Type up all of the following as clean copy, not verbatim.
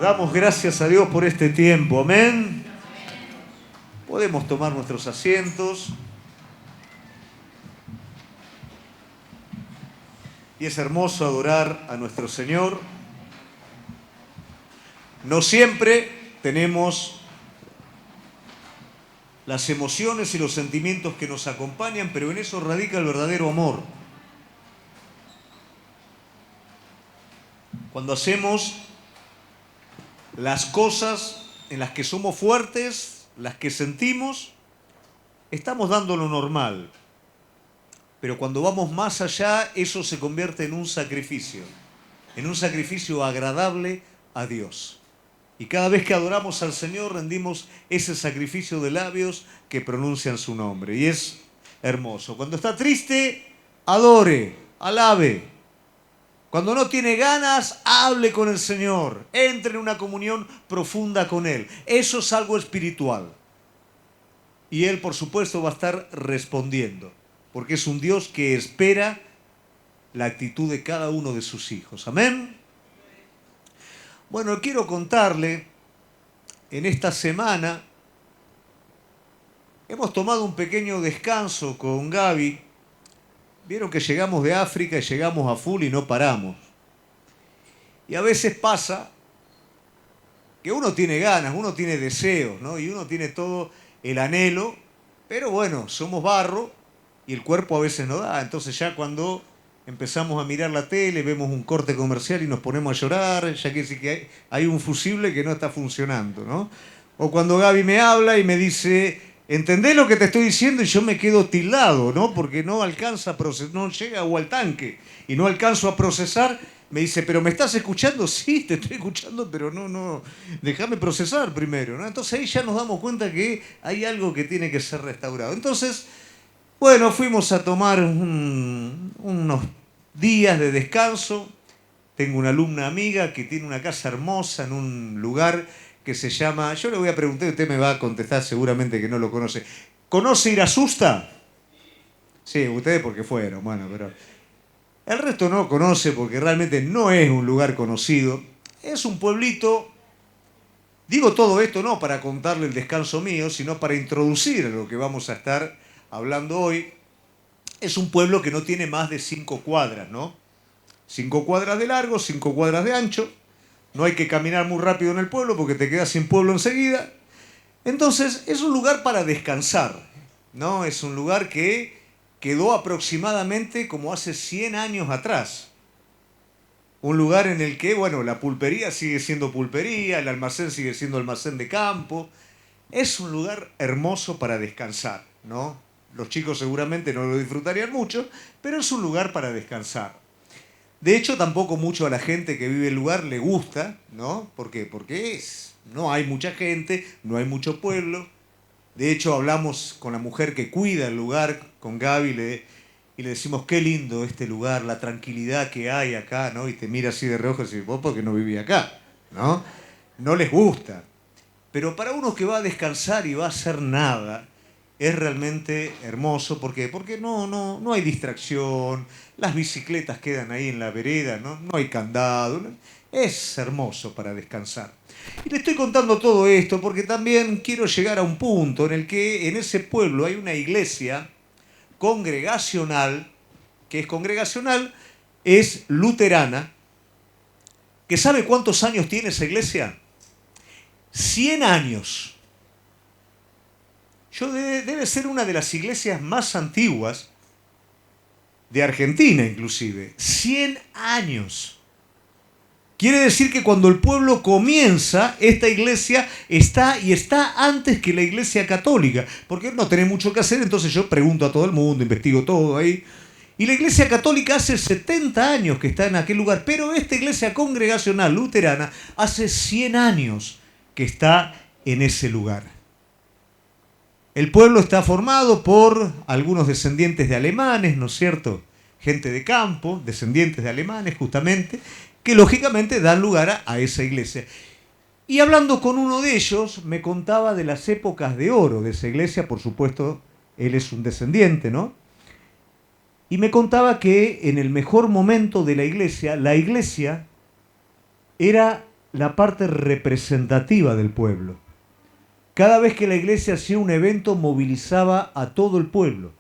Damos gracias a Dios por este tiempo, amén. Podemos tomar nuestros asientos. Y es hermoso adorar a nuestro Señor. No siempre tenemos las emociones y los sentimientos que nos acompañan, pero en eso radica el verdadero amor. Cuando hacemos las cosas en las que somos fuertes, las que sentimos, estamos dando lo normal. Pero cuando vamos más allá, eso se convierte en un sacrificio agradable a Dios. Y cada vez que adoramos al Señor, rendimos ese sacrificio de labios que pronuncian su nombre. Y es hermoso. Cuando está triste, adore, alabe. Cuando no tiene ganas, hable con el Señor. Entre en una comunión profunda con Él. Eso es algo espiritual. Y Él, por supuesto, va a estar respondiendo. Porque es un Dios que espera la actitud de cada uno de sus hijos. Amén. Bueno, quiero contarle, en esta semana hemos tomado un pequeño descanso con Gaby. Vieron que llegamos de África y llegamos a full y no paramos. Y a veces pasa que uno tiene ganas, uno tiene deseos, ¿no? Y uno tiene todo el anhelo, pero bueno, somos barro y el cuerpo a veces no da. Entonces ya cuando empezamos a mirar la tele, vemos un corte comercial y nos ponemos a llorar, ya que sí que hay un fusible que no está funcionando, ¿no? O cuando Gaby me habla y me dice, ¿entendés lo que te estoy diciendo? Y yo me quedo tildado, ¿no? Porque no alcanza a procesar, no llega agua al tanque y no alcanzo a procesar. Me dice, ¿pero me estás escuchando? Sí, te estoy escuchando, pero no, déjame procesar primero, ¿no? Entonces ahí ya nos damos cuenta que hay algo que tiene que ser restaurado. Entonces, bueno, fuimos a tomar unos días de descanso. Tengo una alumna amiga que tiene una casa hermosa en un lugar que se llama... Yo le voy a preguntar y usted me va a contestar seguramente que no lo conoce. ¿Conoce Irasusta? Sí, ustedes porque fueron, bueno, pero... El resto no lo conoce porque realmente no es un lugar conocido. Es un pueblito... Digo todo esto no para contarle el descanso mío, sino para introducir a lo que vamos a estar hablando hoy. Es un pueblo que no tiene más de 5 cuadras, ¿no? 5 cuadras de largo, 5 cuadras de ancho. No hay que caminar muy rápido en el pueblo porque te quedas sin pueblo enseguida. Entonces es un lugar para descansar, ¿no? Es un lugar que quedó aproximadamente como hace 100 años atrás. Un lugar en el que, bueno, la pulpería sigue siendo pulpería, el almacén sigue siendo almacén de campo. Es un lugar hermoso para descansar, ¿no? Los chicos seguramente no lo disfrutarían mucho, pero es un lugar para descansar. De hecho, tampoco mucho a la gente que vive el lugar le gusta, ¿no? ¿Por qué? Porque no hay mucha gente, no hay mucho pueblo. De hecho, hablamos con la mujer que cuida el lugar, con Gaby, y le decimos, qué lindo este lugar, la tranquilidad que hay acá, ¿no? Y te mira así de reojo y dice, vos porque no vivís acá, ¿no? No les gusta. Pero para uno que va a descansar y va a hacer nada, es realmente hermoso. ¿Por qué? Porque no hay distracción, las bicicletas quedan ahí en la vereda, no hay candado. Es hermoso para descansar. Y le estoy contando todo esto porque también quiero llegar a un punto en el que en ese pueblo hay una iglesia congregacional, que es congregacional, es luterana, que ¿sabe cuántos años tiene esa iglesia? 100 años. Debe ser una de las iglesias más antiguas de Argentina, inclusive. 100 años. Quiere decir que cuando el pueblo comienza, esta iglesia está antes que la iglesia católica. Porque no tenés mucho que hacer, entonces yo pregunto a todo el mundo, investigo todo ahí. Y la iglesia católica hace 70 años que está en aquel lugar, pero esta iglesia congregacional luterana hace 100 años que está en ese lugar. El pueblo está formado por algunos descendientes de alemanes, ¿no es cierto? Gente de campo, descendientes de alemanes justamente, que lógicamente dan lugar a esa iglesia. Y hablando con uno de ellos, me contaba de las épocas de oro de esa iglesia, por supuesto, él es un descendiente, ¿no? Y me contaba que en el mejor momento de la iglesia era la parte representativa del pueblo. Cada vez que la iglesia hacía un evento, movilizaba a todo el pueblo.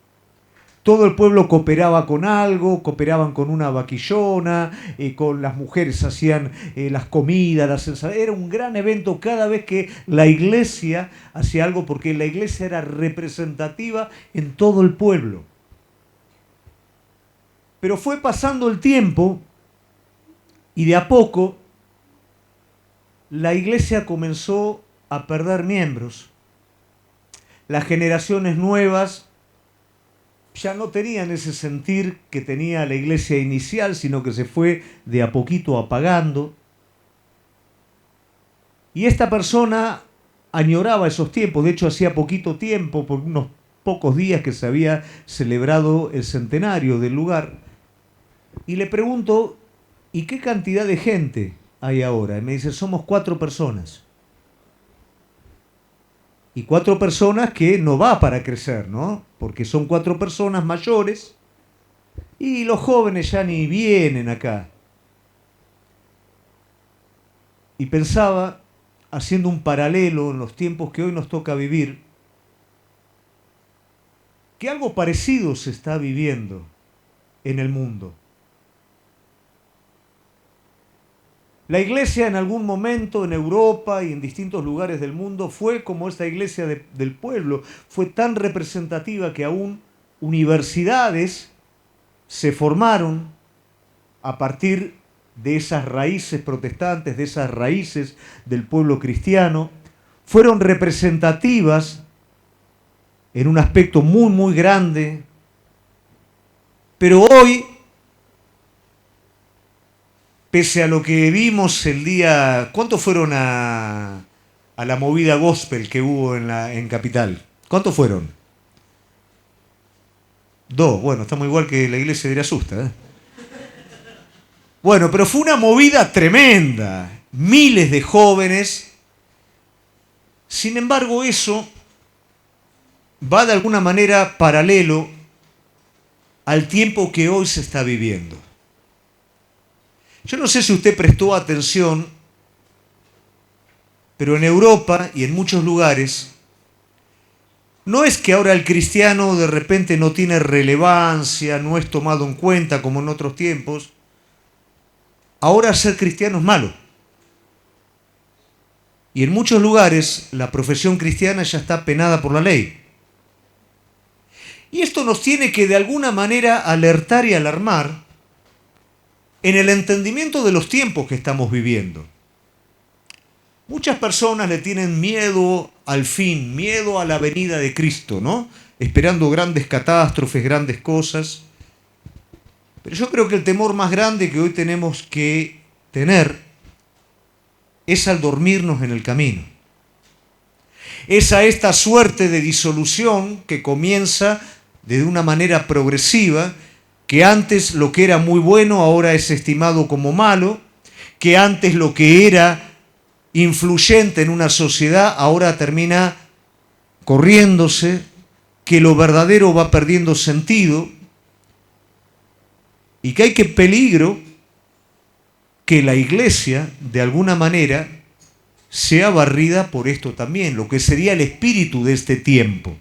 Todo el pueblo cooperaba con algo, cooperaban con una vaquillona, con las mujeres hacían las comidas, las ensaladas. Era un gran evento cada vez que la iglesia hacía algo, porque la iglesia era representativa en todo el pueblo. Pero fue pasando el tiempo y de a poco la iglesia comenzó a perder miembros. Las generaciones nuevas ya no tenían ese sentir que tenía la iglesia inicial, sino que se fue de a poquito apagando. Y esta persona añoraba esos tiempos. De hecho, hacía poquito tiempo, por unos pocos días, que se había celebrado el centenario del lugar. Y le pregunto, ¿y qué cantidad de gente hay ahora? Y me dice, somos 4 personas. Y 4 personas que no va para crecer, ¿no? Porque son 4 personas mayores y los jóvenes ya ni vienen acá. Y pensaba, haciendo un paralelo en los tiempos que hoy nos toca vivir, que algo parecido se está viviendo en el mundo. La iglesia en algún momento en Europa y en distintos lugares del mundo fue como esta iglesia del pueblo, fue tan representativa que aún universidades se formaron a partir de esas raíces protestantes, de esas raíces del pueblo cristiano, fueron representativas en un aspecto muy, muy grande, pero hoy, pese a lo que vimos el día... ¿Cuántos fueron a la movida gospel que hubo en Capital? ¿Cuántos fueron? 2. Bueno, estamos igual que la iglesia de Irasusta, ¿eh? Bueno, pero fue una movida tremenda. Miles de jóvenes. Sin embargo, eso va de alguna manera paralelo al tiempo que hoy se está viviendo. Yo no sé si usted prestó atención, pero en Europa y en muchos lugares, no es que ahora el cristiano de repente no tiene relevancia, no es tomado en cuenta como en otros tiempos. Ahora ser cristiano es malo. Y en muchos lugares la profesión cristiana ya está penada por la ley. Y esto nos tiene que de alguna manera alertar y alarmar en el entendimiento de los tiempos que estamos viviendo. Muchas personas le tienen miedo al fin, miedo a la venida de Cristo, ¿no? Esperando grandes catástrofes, grandes cosas. Pero yo creo que el temor más grande que hoy tenemos que tener es al dormirnos en el camino. Es a esta suerte de disolución que comienza de una manera progresiva, que antes lo que era muy bueno ahora es estimado como malo, que antes lo que era influyente en una sociedad ahora termina corriéndose, que lo verdadero va perdiendo sentido y que hay que peligro que la iglesia de alguna manera sea barrida por esto también, lo que sería el espíritu de este tiempo.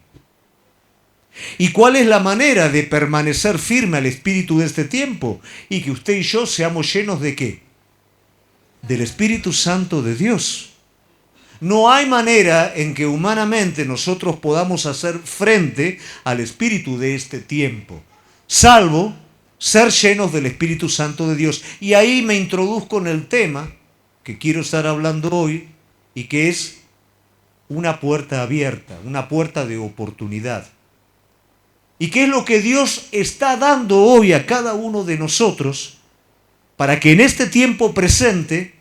¿Y cuál es la manera de permanecer firme al espíritu de este tiempo? Y que usted y yo seamos llenos ¿de qué? Del Espíritu Santo de Dios. No hay manera en que humanamente nosotros podamos hacer frente al espíritu de este tiempo, salvo ser llenos del Espíritu Santo de Dios. Y ahí me introduzco en el tema que quiero estar hablando hoy y que es una puerta abierta, una puerta de oportunidad. ¿Y qué es lo que Dios está dando hoy a cada uno de nosotros para que en este tiempo presente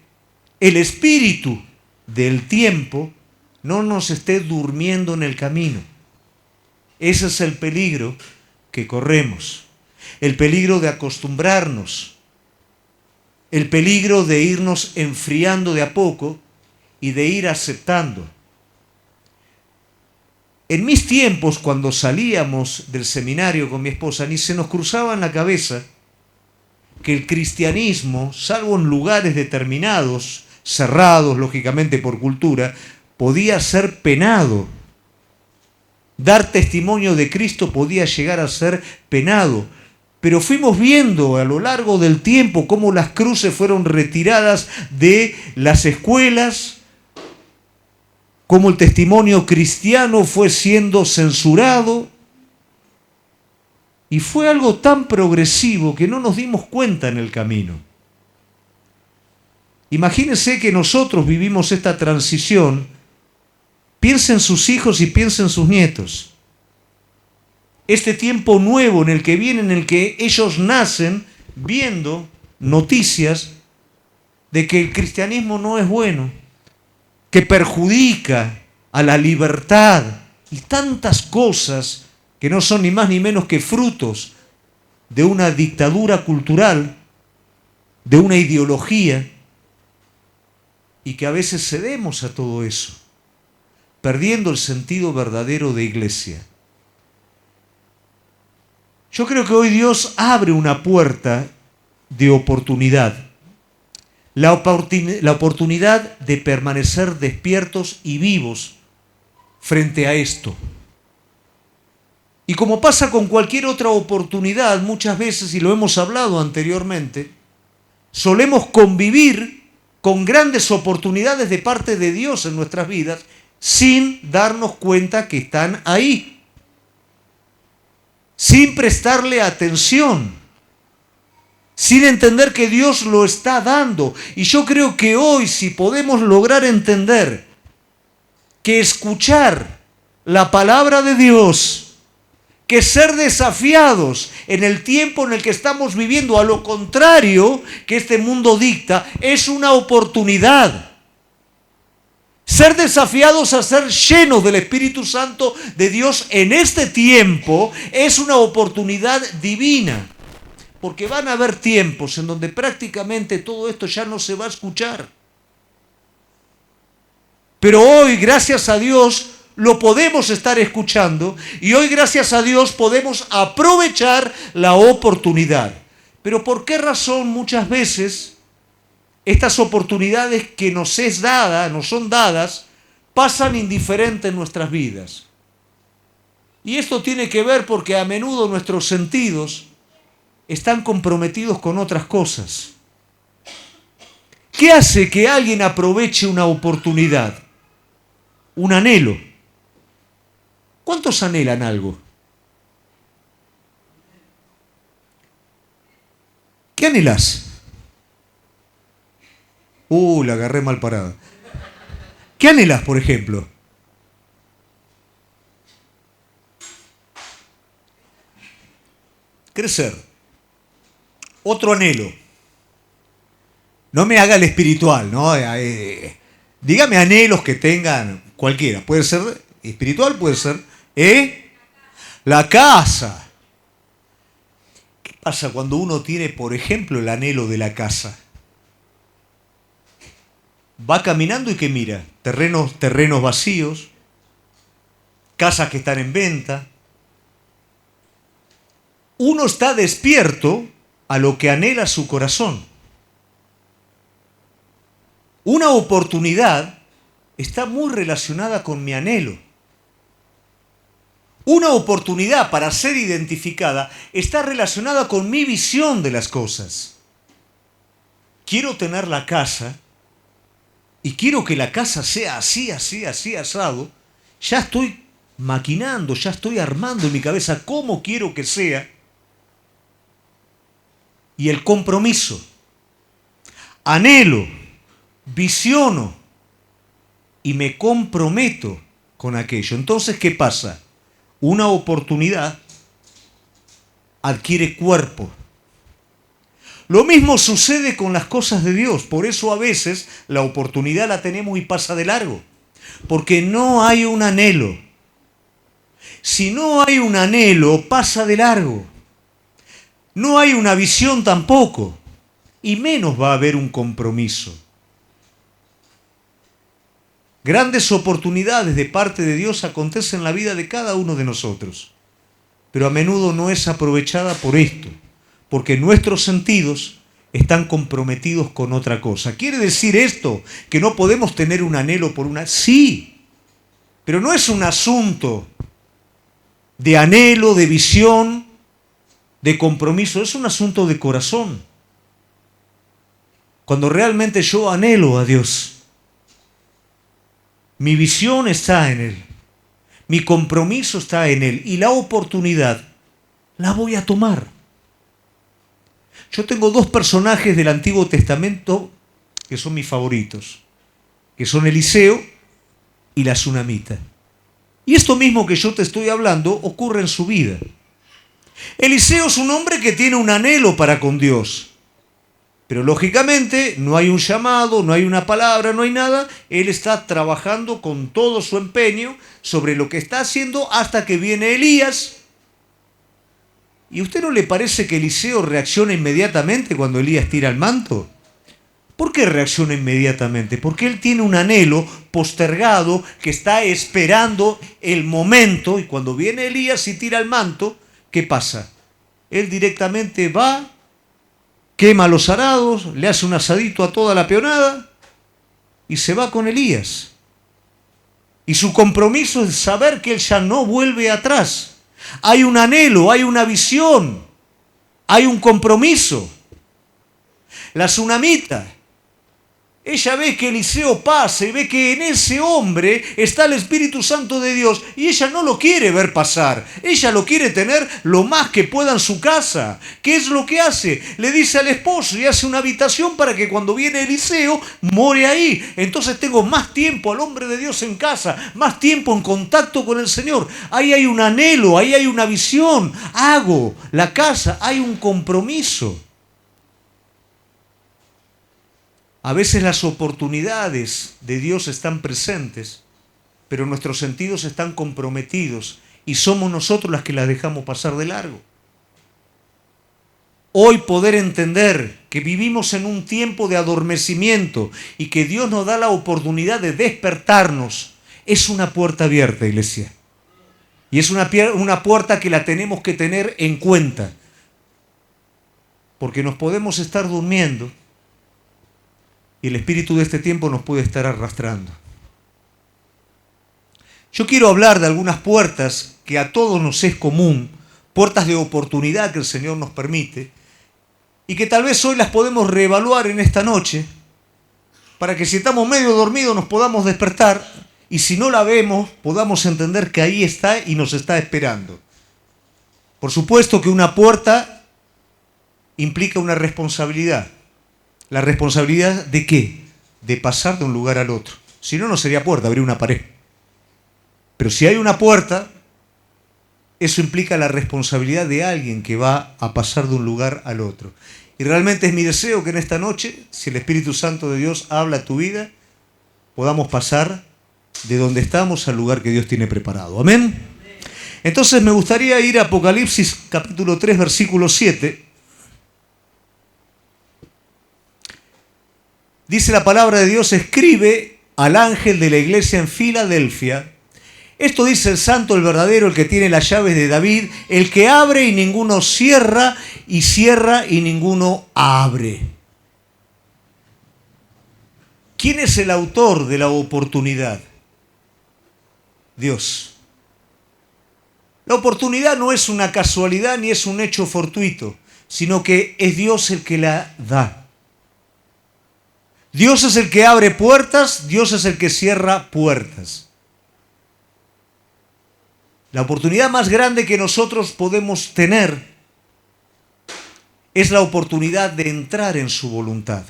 el espíritu del tiempo no nos esté durmiendo en el camino? Ese es el peligro que corremos, el peligro de acostumbrarnos, el peligro de irnos enfriando de a poco y de ir aceptando. En mis tiempos, cuando salíamos del seminario con mi esposa, ni se nos cruzaba en la cabeza que el cristianismo, salvo en lugares determinados, cerrados lógicamente por cultura, podía ser penado. Dar testimonio de Cristo podía llegar a ser penado. Pero fuimos viendo a lo largo del tiempo cómo las cruces fueron retiradas de las escuelas, cómo el testimonio cristiano fue siendo censurado. Y fue algo tan progresivo que no nos dimos cuenta en el camino. Imagínense que nosotros vivimos esta transición. Piensen en sus hijos y piensen en sus nietos. Este tiempo nuevo en el que vienen, en el que ellos nacen viendo noticias de que el cristianismo no es bueno, que perjudica a la libertad y tantas cosas que no son ni más ni menos que frutos de una dictadura cultural, de una ideología, y que a veces cedemos a todo eso, perdiendo el sentido verdadero de iglesia. Yo creo que hoy Dios abre una puerta de oportunidad. La oportunidad de permanecer despiertos y vivos frente a esto. Y como pasa con cualquier otra oportunidad, muchas veces, y lo hemos hablado anteriormente, solemos convivir con grandes oportunidades de parte de Dios en nuestras vidas sin darnos cuenta que están ahí, sin prestarle atención, sin entender que Dios lo está dando. Y yo creo que hoy, si podemos lograr entender que escuchar la palabra de Dios, que ser desafiados en el tiempo en el que estamos viviendo, a lo contrario que este mundo dicta, es una oportunidad. Ser desafiados a ser llenos del Espíritu Santo de Dios en este tiempo es una oportunidad divina. Porque van a haber tiempos en donde prácticamente todo esto ya no se va a escuchar. Pero hoy, gracias a Dios, lo podemos estar escuchando y hoy, gracias a Dios, podemos aprovechar la oportunidad. Pero ¿por qué razón muchas veces estas oportunidades que nos son dadas, pasan indiferentes en nuestras vidas? Y esto tiene que ver porque a menudo nuestros sentidos están comprometidos con otras cosas. ¿Qué hace que alguien aproveche una oportunidad? Un anhelo. ¿Cuántos anhelan algo? ¿Qué anhelas? La agarré mal parada. ¿Qué anhelas, por ejemplo? Crecer. Otro anhelo. No me haga el espiritual, ¿no? Dígame anhelos que tengan cualquiera. Puede ser espiritual, puede ser la casa. ¿Qué pasa cuando uno tiene, por ejemplo, el anhelo de la casa? Va caminando y ¿qué mira? Terrenos vacíos, casas que están en venta. Uno está despierto a lo que anhela su corazón. Una oportunidad está muy relacionada con mi anhelo. Una oportunidad para ser identificada está relacionada con mi visión de las cosas. Quiero tener la casa y quiero que la casa sea así, asado. Ya estoy maquinando, ya estoy armando en mi cabeza cómo quiero que sea. Y el compromiso. Anhelo, visiono y me comprometo con aquello. Entonces, ¿qué pasa? Una oportunidad adquiere cuerpo. Lo mismo sucede con las cosas de Dios. Por eso a veces la oportunidad la tenemos y pasa de largo. Porque no hay un anhelo. Si no hay un anhelo, pasa de largo. No hay una visión tampoco. Y menos va a haber un compromiso. Grandes oportunidades de parte de Dios acontecen en la vida de cada uno de nosotros. Pero a menudo no es aprovechada por esto. Porque nuestros sentidos están comprometidos con otra cosa. ¿Quiere decir esto que no podemos tener un anhelo por una? Sí, pero no es un asunto de anhelo, de visión, de compromiso, es un asunto de corazón. Cuando realmente yo anhelo a Dios, mi visión está en Él, mi compromiso está en Él y la oportunidad la voy a tomar. Yo tengo dos personajes del Antiguo Testamento que son mis favoritos, que son Eliseo y la Tsunamita. Y esto mismo que yo te estoy hablando ocurre en su vida. Eliseo es un hombre que tiene un anhelo para con Dios, pero lógicamente no hay un llamado, no hay una palabra, no hay nada. Él está trabajando con todo su empeño sobre lo que está haciendo hasta que viene Elías. ¿Y a usted no le parece que Eliseo reacciona inmediatamente cuando Elías tira el manto? ¿Por qué reacciona inmediatamente? Porque él tiene un anhelo postergado que está esperando el momento, y cuando viene Elías y tira el manto, ¿qué pasa? Él directamente va, quema los arados, le hace un asadito a toda la peonada y se va con Elías. Y su compromiso es saber que él ya no vuelve atrás. Hay un anhelo, hay una visión, hay un compromiso. La Tsunamita, ella ve que Eliseo pasa y ve que en ese hombre está el Espíritu Santo de Dios y ella no lo quiere ver pasar. Ella lo quiere tener lo más que pueda en su casa. ¿Qué es lo que hace? Le dice al esposo y hace una habitación para que cuando viene Eliseo more ahí. Entonces tengo más tiempo al hombre de Dios en casa, más tiempo en contacto con el Señor. Ahí hay un anhelo, ahí hay una visión. Hago la casa, hay un compromiso. A veces las oportunidades de Dios están presentes, pero nuestros sentidos están comprometidos y somos nosotros las que las dejamos pasar de largo. Hoy poder entender que vivimos en un tiempo de adormecimiento y que Dios nos da la oportunidad de despertarnos es una puerta abierta, iglesia. Y es una puerta que la tenemos que tener en cuenta, porque nos podemos estar durmiendo y el espíritu de este tiempo nos puede estar arrastrando. Yo quiero hablar de algunas puertas que a todos nos es común, puertas de oportunidad que el Señor nos permite, y que tal vez hoy las podemos reevaluar en esta noche, para que si estamos medio dormidos nos podamos despertar, y si no la vemos, podamos entender que ahí está y nos está esperando. Por supuesto que una puerta implica una responsabilidad. ¿La responsabilidad de qué? De pasar de un lugar al otro. Si no, no sería puerta, habría una pared. Pero si hay una puerta, eso implica la responsabilidad de alguien que va a pasar de un lugar al otro. Y realmente es mi deseo que en esta noche, si el Espíritu Santo de Dios habla a tu vida, podamos pasar de donde estamos al lugar que Dios tiene preparado. ¿Amén? Entonces me gustaría ir a Apocalipsis capítulo 3, versículo 7. Dice la palabra de Dios: escribe al ángel de la iglesia en Filadelfia. Esto dice el santo, el verdadero, el que tiene las llaves de David, el que abre y ninguno cierra, y cierra y ninguno abre. ¿Quién es el autor de la oportunidad? Dios. La oportunidad no es una casualidad ni es un hecho fortuito, sino que es Dios el que la da. Dios es el que abre puertas, Dios es el que cierra puertas. La oportunidad más grande que nosotros podemos tener es la oportunidad de entrar en su voluntad.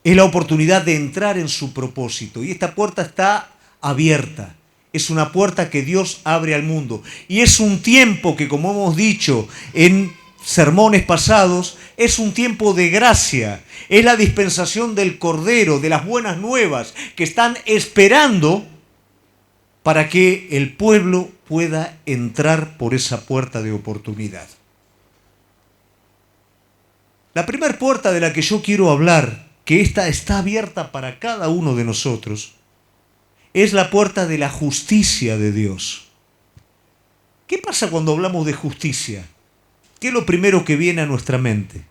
Es la oportunidad de entrar en su propósito. Y esta puerta está abierta. Es una puerta que Dios abre al mundo. Y es un tiempo que, como hemos dicho en sermones pasados, es un tiempo de gracia. Es la dispensación del Cordero, de las buenas nuevas, que están esperando para que el pueblo pueda entrar por esa puerta de oportunidad. La primera puerta de la que yo quiero hablar, que esta está abierta para cada uno de nosotros, es la puerta de la justicia de Dios. ¿Qué pasa cuando hablamos de justicia? ¿Qué es lo primero que viene a nuestra mente?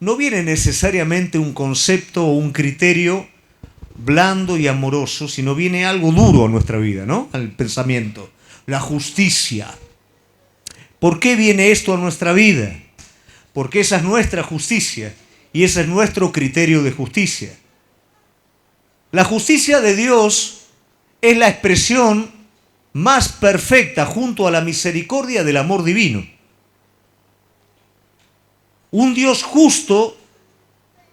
no viene necesariamente un concepto o un criterio blando y amoroso, sino viene algo duro a nuestra vida, ¿no? Al pensamiento. La justicia. ¿Por qué viene esto a nuestra vida? Porque esa es nuestra justicia y ese es nuestro criterio de justicia. La justicia de Dios es la expresión más perfecta junto a la misericordia del amor divino. Un Dios justo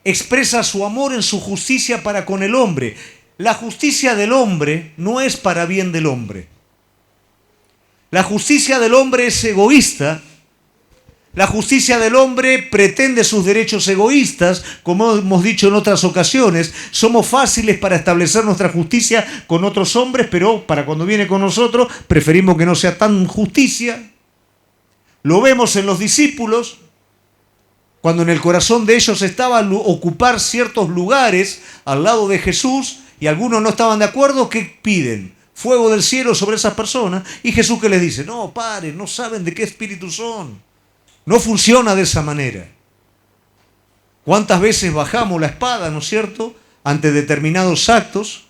expresa su amor en su justicia para con el hombre. La justicia del hombre no es para bien del hombre. La justicia del hombre es egoísta. La justicia del hombre pretende sus derechos egoístas, como hemos dicho en otras ocasiones. Somos fáciles para establecer nuestra justicia con otros hombres, pero para cuando viene con nosotros preferimos que no sea tan justicia. Lo vemos en los discípulos, cuando en el corazón de ellos estaba ocupar ciertos lugares al lado de Jesús y algunos no estaban de acuerdo. ¿Qué piden? Fuego del cielo sobre esas personas. Y Jesús, ¿qué les dice? No, paren, no saben de qué espíritu son. No funciona de esa manera. ¿Cuántas veces bajamos la espada, ¿no es cierto?, ante determinados actos?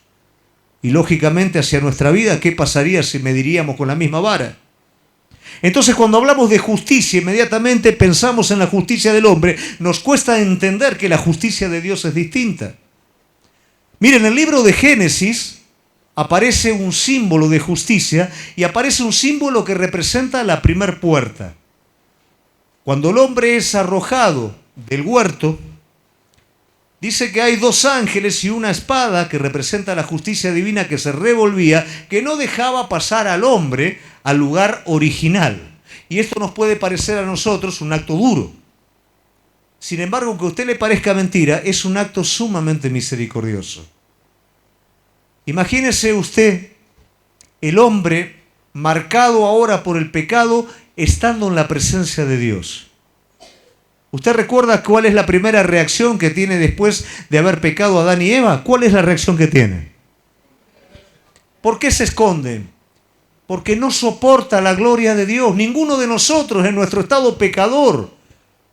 Y lógicamente hacia nuestra vida, ¿qué pasaría si mediríamos con la misma vara? Entonces, cuando hablamos de justicia, inmediatamente pensamos en la justicia del hombre. Nos cuesta entender que la justicia de Dios es distinta. Miren, en el libro de Génesis aparece un símbolo de justicia y aparece un símbolo que representa la primer puerta. Cuando el hombre es arrojado del huerto, dice que hay dos ángeles y una espada que representa la justicia divina que se revolvía, que no dejaba pasar al hombre al lugar original. Y esto nos puede parecer a nosotros un acto duro. Sin embargo, aunque a usted le parezca mentira, es un acto sumamente misericordioso. Imagínese usted el hombre marcado ahora por el pecado, estando en la presencia de Dios. ¿Usted recuerda cuál es la primera reacción que tiene después de haber pecado Adán y Eva? ¿Cuál es la reacción que tiene? ¿Por qué se esconden? Porque no soporta la gloria de Dios. Ninguno de nosotros en nuestro estado pecador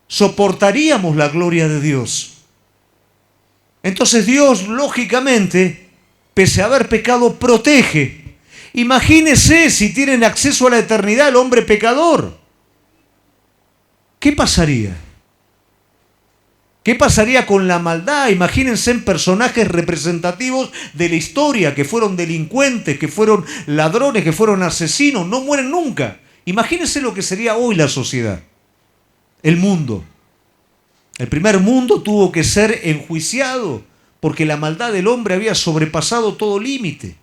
soportaríamos la gloria de Dios. Entonces Dios, lógicamente, pese a haber pecado, protege. Imagínese si tienen acceso a la eternidad el hombre pecador. ¿Qué pasaría? ¿Qué pasaría con la maldad? Imagínense en personajes representativos de la historia, que fueron delincuentes, que fueron ladrones, que fueron asesinos, no mueren nunca. Imagínense lo que sería hoy la sociedad, el mundo. El primer mundo tuvo que ser enjuiciado porque la maldad del hombre había sobrepasado todo límite.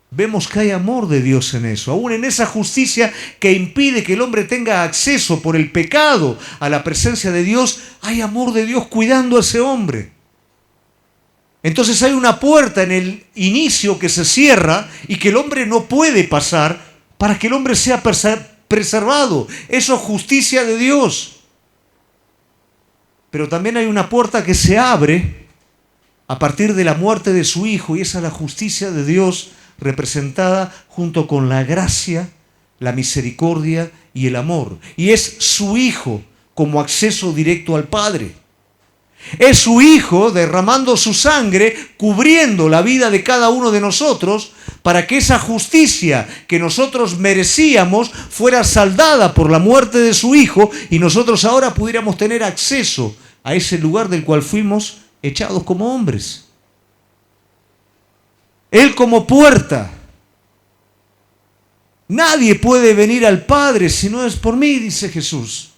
Vemos que hay amor de Dios en eso, aún en esa justicia que impide que el hombre tenga acceso por el pecado a la presencia de Dios. Hay amor de Dios cuidando a ese hombre. Entonces hay una puerta en el inicio que se cierra y que el hombre no puede pasar para que el hombre sea preservado. Eso es justicia de Dios. Pero también hay una puerta que se abre a partir de la muerte de su Hijo, y esa es la justicia de Dios representada junto con la gracia, la misericordia y el amor. Y es su Hijo como acceso directo al Padre. Es su Hijo derramando su sangre, cubriendo la vida de cada uno de nosotros, para que esa justicia que nosotros merecíamos fuera saldada por la muerte de su Hijo y nosotros ahora pudiéramos tener acceso a ese lugar del cual fuimos echados como hombres. Él como puerta. Nadie puede venir al Padre si no es por mí, dice Jesús.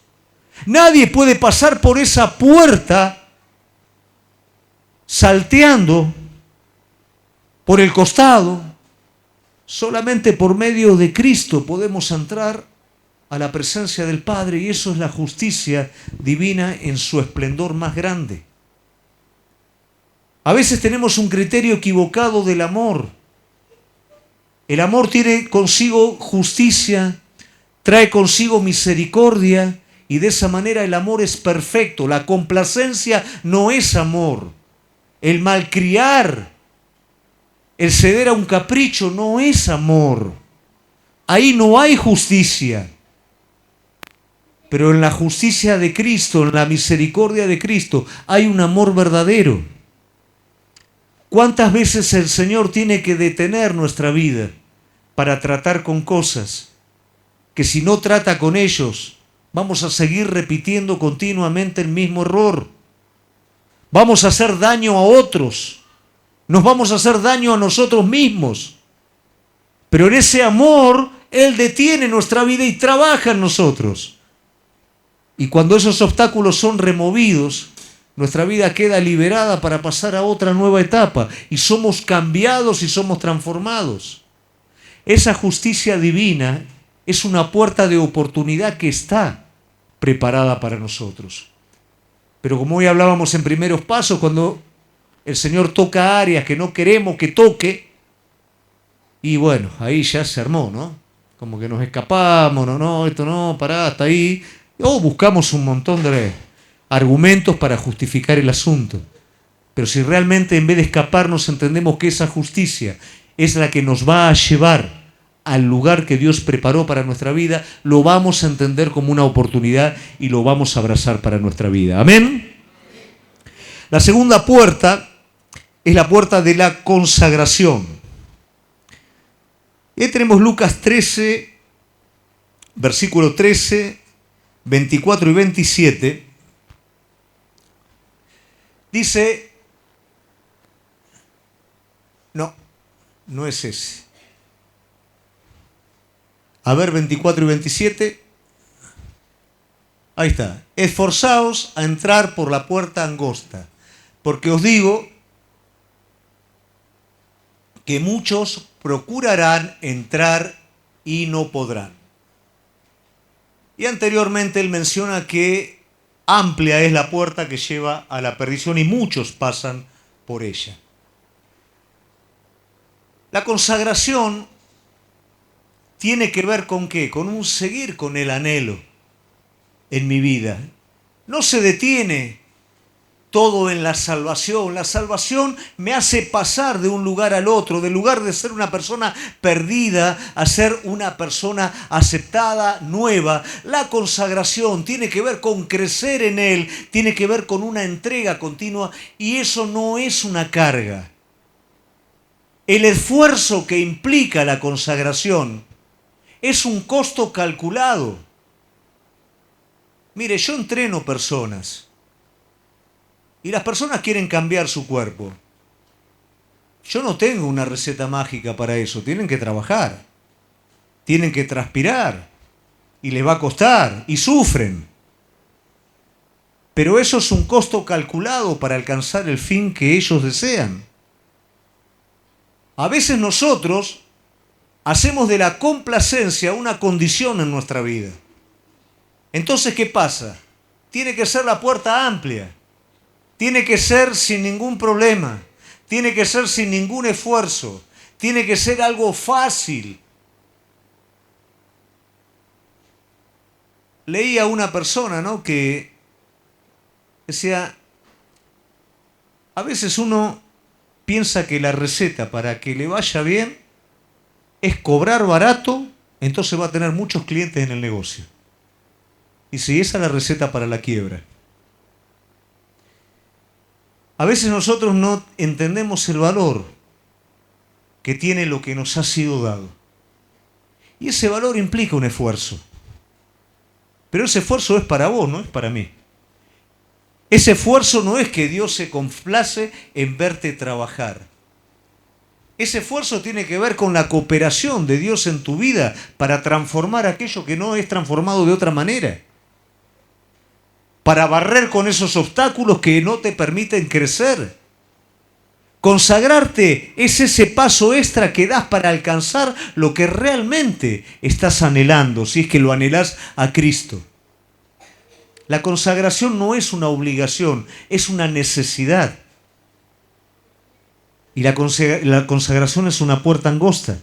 Nadie puede pasar por esa puerta salteando por el costado. Solamente por medio de Cristo podemos entrar a la presencia del Padre, y eso es la justicia divina en su esplendor más grande. A veces tenemos un criterio equivocado del amor. El amor tiene consigo justicia, trae consigo misericordia, y de esa manera el amor es perfecto. La complacencia no es amor. El malcriar, el ceder a un capricho no es amor. Ahí no hay justicia. Pero en la justicia de Cristo, en la misericordia de Cristo, hay un amor verdadero. ¿Cuántas veces el Señor tiene que detener nuestra vida para tratar con cosas que si no trata con ellos, vamos a seguir repitiendo continuamente el mismo error? Vamos a hacer daño a otros, nos vamos a hacer daño a nosotros mismos. Pero en ese amor, Él detiene nuestra vida y trabaja en nosotros. Y cuando esos obstáculos son removidos, nuestra vida queda liberada para pasar a otra nueva etapa. Y somos cambiados y somos transformados. Esa justicia divina es una puerta de oportunidad que está preparada para nosotros. Pero como hoy hablábamos en primeros pasos, cuando el Señor toca áreas que no queremos que toque, y bueno, ahí ya se armó, ¿no? Como que nos escapamos, no, esto no, pará, hasta ahí. O buscamos un montón de argumentos para justificar el asunto. Pero si realmente en vez de escaparnos entendemos que esa justicia es la que nos va a llevar al lugar que Dios preparó para nuestra vida, lo vamos a entender como una oportunidad y lo vamos a abrazar para nuestra vida. ¿Amén? La segunda puerta es la puerta de la consagración. Y ahí tenemos Lucas 13, versículo 13, 24 y 27. Dice, no es ese. A ver, 24 y 27. Ahí está. Esforzaos a entrar por la puerta angosta, porque os digo que muchos procurarán entrar y no podrán. Y anteriormente él menciona que amplia es la puerta que lleva a la perdición y muchos pasan por ella. La consagración tiene que ver con ¿qué? Con un seguir con el anhelo en mi vida. No se detiene todo en la salvación. La salvación me hace pasar de un lugar al otro, del lugar de ser una persona perdida a ser una persona aceptada, nueva. La consagración tiene que ver con crecer en Él, tiene que ver con una entrega continua y eso no es una carga. El esfuerzo que implica la consagración es un costo calculado. Mire, yo entreno personas y las personas quieren cambiar su cuerpo. Yo no tengo una receta mágica para eso. Tienen que trabajar, tienen que transpirar y les va a costar y sufren. Pero eso es un costo calculado para alcanzar el fin que ellos desean. A veces nosotros hacemos de la complacencia una condición en nuestra vida. Entonces, ¿qué pasa? Tiene que ser la puerta amplia. Tiene que ser sin ningún problema. Tiene que ser sin ningún esfuerzo. Tiene que ser algo fácil. Leí a una persona, ¿no?, que decía, a veces uno piensa que la receta para que le vaya bien es cobrar barato, entonces va a tener muchos clientes en el negocio. Y si esa es la receta para la quiebra. A veces nosotros no entendemos el valor que tiene lo que nos ha sido dado. Y ese valor implica un esfuerzo. Pero ese esfuerzo es para vos, no es para mí. Ese esfuerzo no es que Dios se complace en verte trabajar. Ese esfuerzo tiene que ver con la cooperación de Dios en tu vida para transformar aquello que no es transformado de otra manera. Para barrer con esos obstáculos que no te permiten crecer. Consagrarte es ese paso extra que das para alcanzar lo que realmente estás anhelando, si es que lo anhelás a Cristo. La consagración no es una obligación, es una necesidad. Y la consagración es una puerta angosta.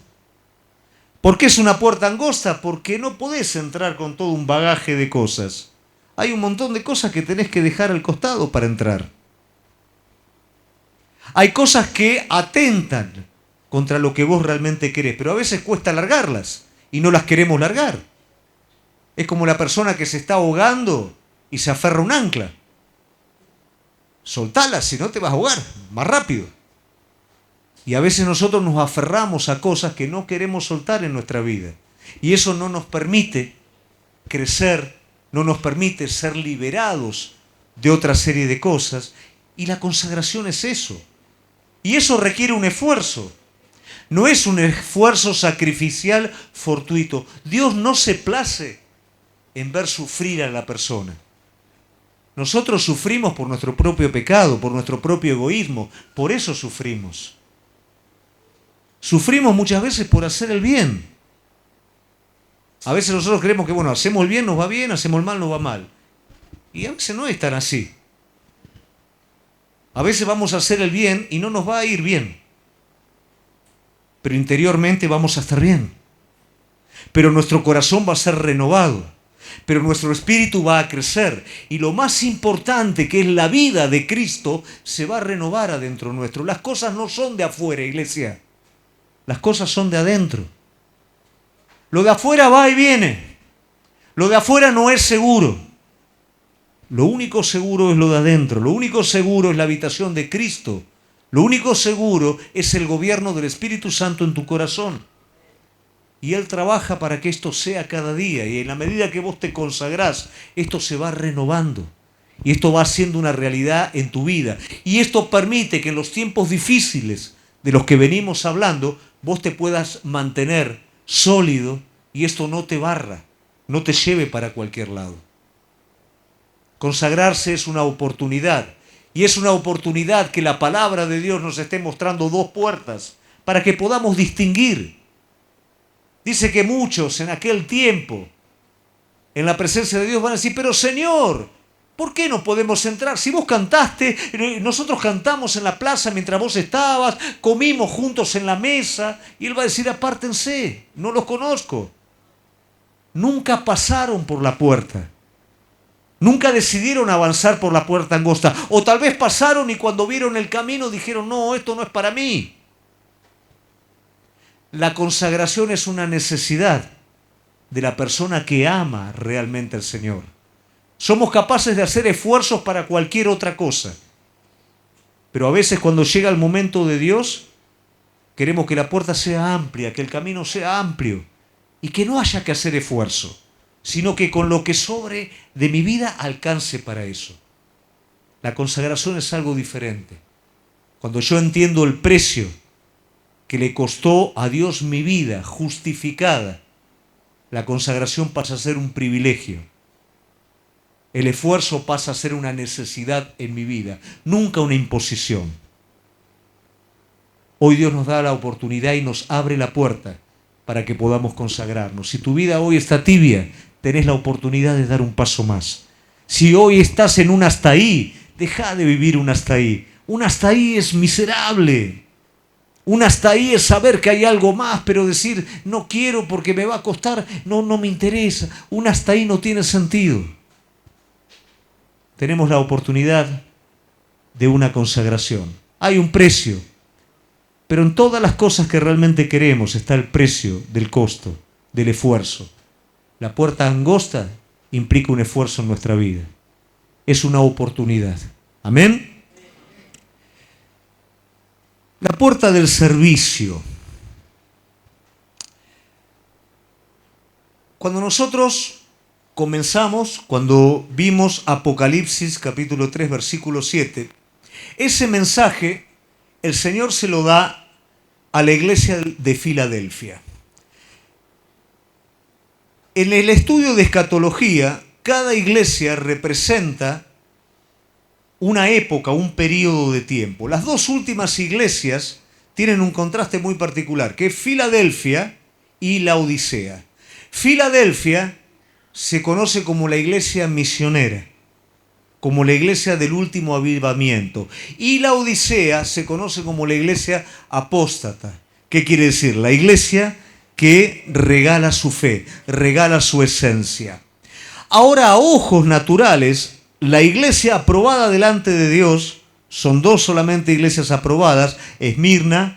¿Por qué es una puerta angosta? Porque no podés entrar con todo un bagaje de cosas. Hay un montón de cosas que tenés que dejar al costado para entrar. Hay cosas que atentan contra lo que vos realmente querés, pero a veces cuesta largarlas y no las queremos largar. Es como la persona que se está ahogando y se aferra a un ancla. Soltala, si no te vas a ahogar más rápido. Y a veces nosotros nos aferramos a cosas que no queremos soltar en nuestra vida. Y eso no nos permite crecer, no nos permite ser liberados de otra serie de cosas. Y la consagración es eso. Y eso requiere un esfuerzo. No es un esfuerzo sacrificial fortuito. Dios no se place en ver sufrir a la persona. Nosotros sufrimos por nuestro propio pecado, por nuestro propio egoísmo. Por eso sufrimos. Sufrimos muchas veces por hacer el bien. A veces nosotros creemos que, bueno, hacemos el bien, nos va bien, hacemos el mal, nos va mal. Y a veces no es tan así. A veces vamos a hacer el bien y no nos va a ir bien. Pero interiormente vamos a estar bien. Pero nuestro corazón va a ser renovado. Pero nuestro espíritu va a crecer. Y lo más importante, que es la vida de Cristo, se va a renovar adentro nuestro. Las cosas no son de afuera, iglesia. Las cosas son de adentro. Lo de afuera va y viene. Lo de afuera no es seguro. Lo único seguro es lo de adentro. Lo único seguro es la habitación de Cristo. Lo único seguro es el gobierno del Espíritu Santo en tu corazón. Y Él trabaja para que esto sea cada día. Y en la medida que vos te consagrás, esto se va renovando. Y esto va siendo una realidad en tu vida. Y esto permite que en los tiempos difíciles de los que venimos hablando, vos te puedas mantener sólido y esto no te barra, no te lleve para cualquier lado. Consagrarse es una oportunidad. Y es una oportunidad que la palabra de Dios nos esté mostrando dos puertas para que podamos distinguir. Dice que muchos en aquel tiempo, en la presencia de Dios, van a decir, pero Señor, ¿por qué no podemos entrar? Si vos cantaste, nosotros cantamos en la plaza mientras vos estabas, comimos juntos en la mesa, y Él va a decir, apártense, no los conozco. Nunca pasaron por la puerta. Nunca decidieron avanzar por la puerta angosta. O tal vez pasaron y cuando vieron el camino dijeron, no, esto no es para mí. La consagración es una necesidad de la persona que ama realmente al Señor. Somos capaces de hacer esfuerzos para cualquier otra cosa. Pero a veces cuando llega el momento de Dios, queremos que la puerta sea amplia, que el camino sea amplio y que no haya que hacer esfuerzo, sino que con lo que sobre de mi vida alcance para eso. La consagración es algo diferente. Cuando yo entiendo el precio que le costó a Dios mi vida justificada, la consagración pasa a ser un privilegio. El esfuerzo pasa a ser una necesidad en mi vida, nunca una imposición. Hoy Dios nos da la oportunidad y nos abre la puerta para que podamos consagrarnos. Si tu vida hoy está tibia, tenés la oportunidad de dar un paso más. Si hoy estás en un hasta ahí, deja de vivir un hasta ahí. Un hasta ahí es miserable. Un hasta ahí es saber que hay algo más, pero decir, no quiero porque me va a costar, no me interesa. Un hasta ahí no tiene sentido. Tenemos la oportunidad de una consagración. Hay un precio, pero en todas las cosas que realmente queremos está el precio del costo, del esfuerzo. La puerta angosta implica un esfuerzo en nuestra vida. Es una oportunidad. ¿Amén? La puerta del servicio. Cuando nosotros comenzamos, cuando vimos Apocalipsis capítulo 3, versículo 7, ese mensaje el Señor se lo da a la iglesia de Filadelfia. En el estudio de escatología, cada iglesia representa una época, un periodo de tiempo. Las dos últimas iglesias tienen un contraste muy particular, que es Filadelfia y Laodicea. Filadelfia se conoce como la iglesia misionera, como la iglesia del último avivamiento. Y Laodicea se conoce como la iglesia apóstata. ¿Qué quiere decir? La iglesia que regala su fe, regala su esencia. Ahora, a ojos naturales, la iglesia aprobada delante de Dios, son dos solamente iglesias aprobadas, Esmirna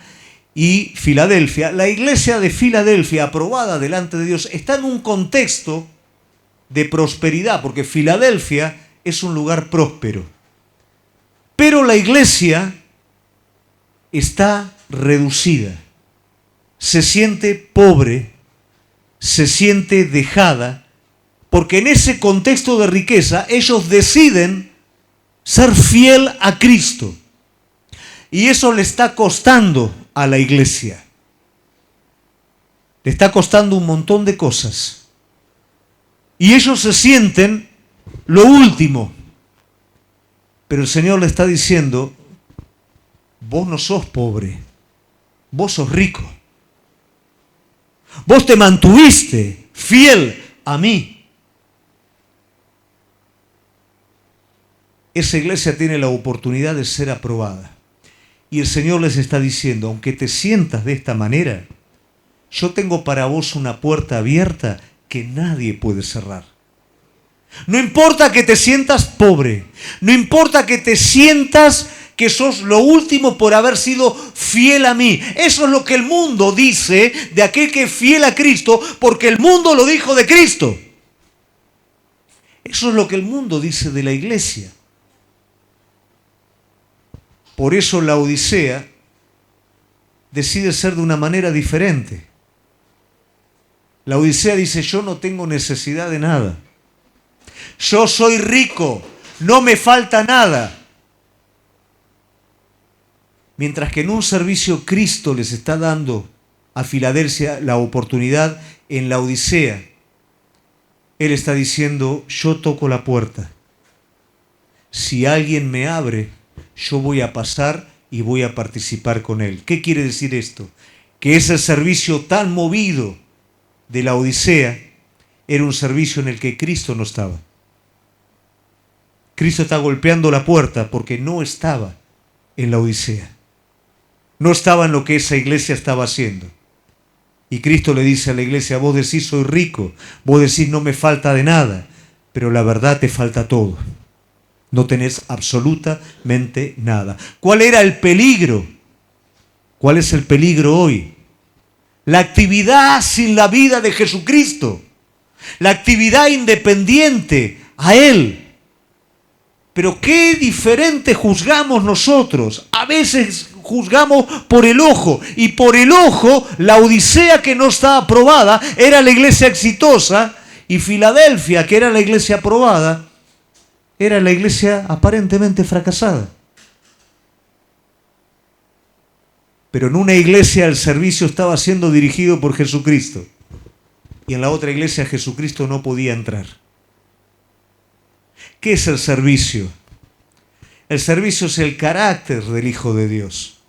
y Filadelfia. La iglesia de Filadelfia, aprobada delante de Dios, está en un contexto de prosperidad, porque Filadelfia es un lugar próspero. Pero la iglesia está reducida, se siente pobre, se siente dejada, porque en ese contexto de riqueza ellos deciden ser fiel a Cristo. Y eso le está costando a la iglesia. Le está costando un montón de cosas. Y ellos se sienten lo último. Pero el Señor le está diciendo, vos no sos pobre, vos sos rico. Vos te mantuviste fiel a mí. Esa iglesia tiene la oportunidad de ser aprobada. Y el Señor les está diciendo, aunque te sientas de esta manera, yo tengo para vos una puerta abierta que nadie puede cerrar. No importa que te sientas pobre, no importa que te sientas que sos lo último por haber sido fiel a mí. Eso es lo que el mundo dice de aquel que es fiel a Cristo, porque el mundo lo dijo de Cristo. Eso es lo que el mundo dice de la iglesia. Por eso la Odisea decide ser de una manera diferente. La Odisea dice, yo no tengo necesidad de nada. Yo soy rico, no me falta nada. Mientras que en un servicio Cristo les está dando a Filadelfia la oportunidad, en la Odisea, Él está diciendo, yo toco la puerta. Si alguien me abre, yo voy a pasar y voy a participar con Él. ¿Qué quiere decir esto? Que ese servicio tan movido de la Odisea era un servicio en el que Cristo no estaba. Cristo está golpeando la puerta porque no estaba en la Odisea. No estaba en lo que esa iglesia estaba haciendo. Y Cristo le dice a la iglesia, vos decís soy rico, vos decís no me falta de nada, pero la verdad te falta todo. No tenés absolutamente nada. ¿Cuál era el peligro? ¿Cuál es el peligro hoy? La actividad sin la vida de Jesucristo. La actividad independiente a Él. Pero qué diferente juzgamos nosotros. A veces juzgamos por el ojo. Y por el ojo, la Odisea que no está aprobada era la iglesia exitosa. Y Filadelfia, que era la iglesia aprobada, era la iglesia aparentemente fracasada. Pero en una iglesia el servicio estaba siendo dirigido por Jesucristo. Y en la otra iglesia Jesucristo no podía entrar. ¿Qué es el servicio? El servicio es el carácter del Hijo de Dios.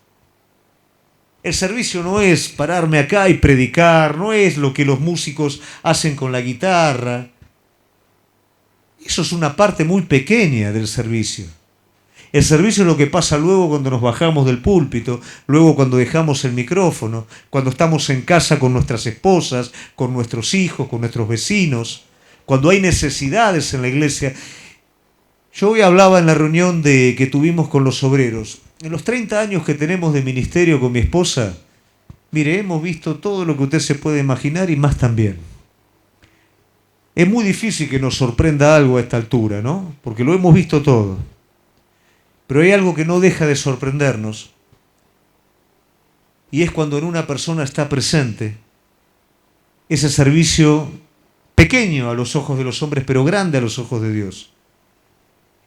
El servicio no es pararme acá y predicar, no es lo que los músicos hacen con la guitarra. Eso es una parte muy pequeña del servicio. El servicio es lo que pasa luego cuando nos bajamos del púlpito, luego cuando dejamos el micrófono, cuando estamos en casa con nuestras esposas, con nuestros hijos, con nuestros vecinos, cuando hay necesidades en la iglesia. Yo hoy hablaba en la reunión que tuvimos con los obreros. En los 30 años que tenemos de ministerio con mi esposa, mire, hemos visto todo lo que usted se puede imaginar y más también. Es muy difícil que nos sorprenda algo a esta altura, ¿no? Porque lo hemos visto todo. Pero hay algo que no deja de sorprendernos. Y es cuando en una persona está presente ese servicio pequeño a los ojos de los hombres, pero grande a los ojos de Dios.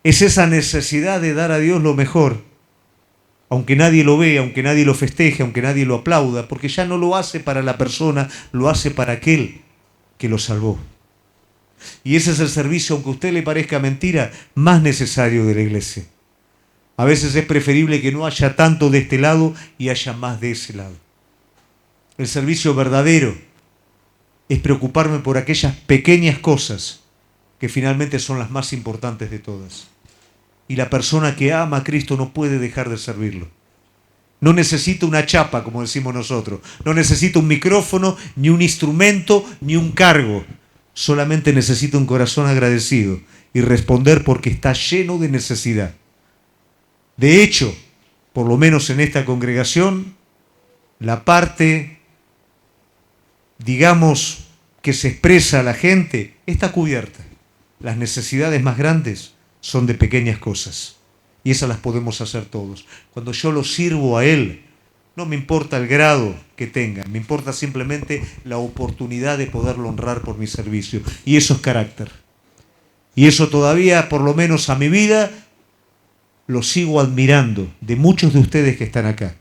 Es esa necesidad de dar a Dios lo mejor, aunque nadie lo vea, aunque nadie lo festeje, aunque nadie lo aplauda, porque ya no lo hace para la persona, lo hace para aquel que lo salvó. Y ese es el servicio, aunque a usted le parezca mentira, más necesario de la iglesia. A veces es preferible que no haya tanto de este lado y haya más de ese lado. El servicio verdadero es preocuparme por aquellas pequeñas cosas que finalmente son las más importantes de todas. Y la persona que ama a Cristo no puede dejar de servirlo. No necesita una chapa, como decimos nosotros. No necesita un micrófono, ni un instrumento, ni un cargo. Solamente necesita un corazón agradecido y responder porque está lleno de necesidad. De hecho, por lo menos en esta congregación, la parte, digamos, que se expresa a la gente está cubierta. Las necesidades más grandes son de pequeñas cosas. Y esas las podemos hacer todos. Cuando yo lo sirvo a Él, no me importa el grado que tenga, me importa simplemente la oportunidad de poderlo honrar por mi servicio. Y eso es carácter. Y eso todavía, por lo menos a mi vida, lo sigo admirando de muchos de ustedes que están acá.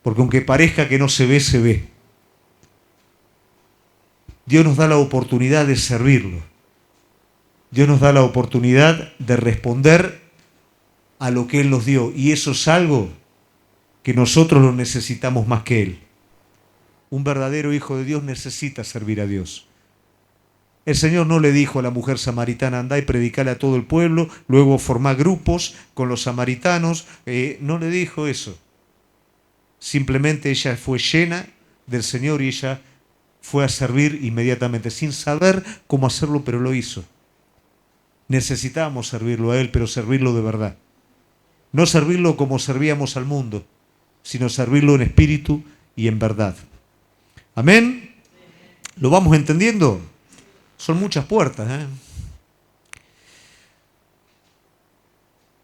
Porque aunque parezca que no se ve, se ve. Dios nos da la oportunidad de servirlo. Dios nos da la oportunidad de responder a lo que Él nos dio. Y eso es algo que nosotros lo necesitamos más que Él. Un verdadero hijo de Dios necesita servir a Dios. El Señor no le dijo a la mujer samaritana, andá y predicale a todo el pueblo, luego formá grupos con los samaritanos. No le dijo eso. Simplemente ella fue llena del Señor y ella fue a servir inmediatamente, sin saber cómo hacerlo, pero lo hizo. Necesitábamos servirlo a Él, pero servirlo de verdad. No servirlo como servíamos al mundo, sino servirlo en espíritu y en verdad. ¿Amén? ¿Lo vamos entendiendo? Son muchas puertas, ¿eh?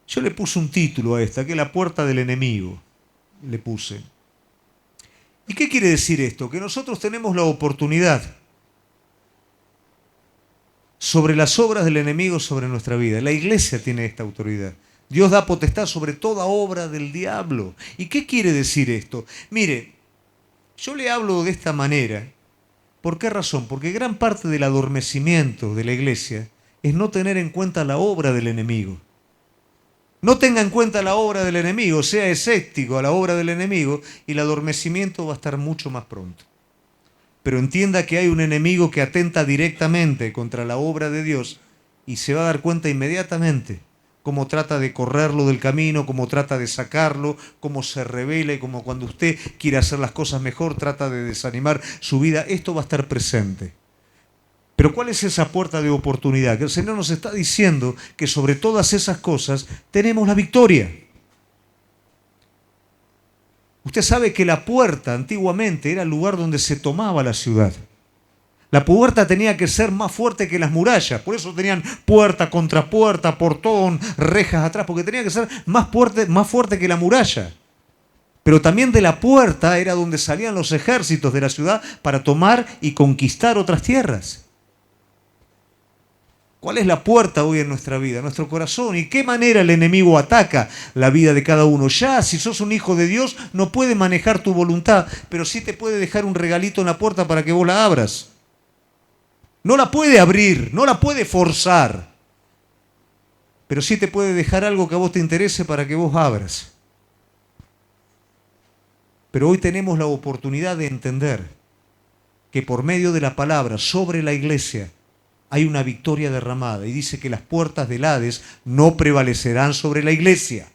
Yo le puse un título a esta, que es la puerta del enemigo. Le puse. ¿Y qué quiere decir esto? Que nosotros tenemos la oportunidad sobre las obras del enemigo sobre nuestra vida. La iglesia tiene esta autoridad. Dios da potestad sobre toda obra del diablo. ¿Y qué quiere decir esto? Mire, yo le hablo de esta manera. ¿Por qué razón? Porque gran parte del adormecimiento de la iglesia es no tener en cuenta la obra del enemigo. No tenga en cuenta la obra del enemigo, sea escéptico a la obra del enemigo y el adormecimiento va a estar mucho más pronto. Pero entienda que hay un enemigo que atenta directamente contra la obra de Dios y se va a dar cuenta inmediatamente cómo trata de correrlo del camino, cómo trata de sacarlo, cómo se revela y cómo cuando usted quiere hacer las cosas mejor trata de desanimar su vida. Esto va a estar presente. Pero ¿cuál es esa puerta de oportunidad? Que el Señor nos está diciendo que sobre todas esas cosas tenemos la victoria. Usted sabe que la puerta antiguamente era el lugar donde se tomaba la ciudad. La puerta tenía que ser más fuerte que las murallas, por eso tenían puerta contra puerta, portón, rejas atrás, porque tenía que ser más fuerte que la muralla. Pero también de la puerta era donde salían los ejércitos de la ciudad para tomar y conquistar otras tierras. ¿Cuál es la puerta hoy en nuestra vida? Nuestro corazón. ¿Y qué manera el enemigo ataca la vida de cada uno? Ya, si sos un hijo de Dios, no puede manejar tu voluntad, pero sí te puede dejar un regalito en la puerta para que vos la abras. No la puede abrir, no la puede forzar, pero sí te puede dejar algo que a vos te interese para que vos abras. Pero hoy tenemos la oportunidad de entender que por medio de la palabra sobre la iglesia hay una victoria derramada y dice que las puertas del Hades no prevalecerán sobre la iglesia.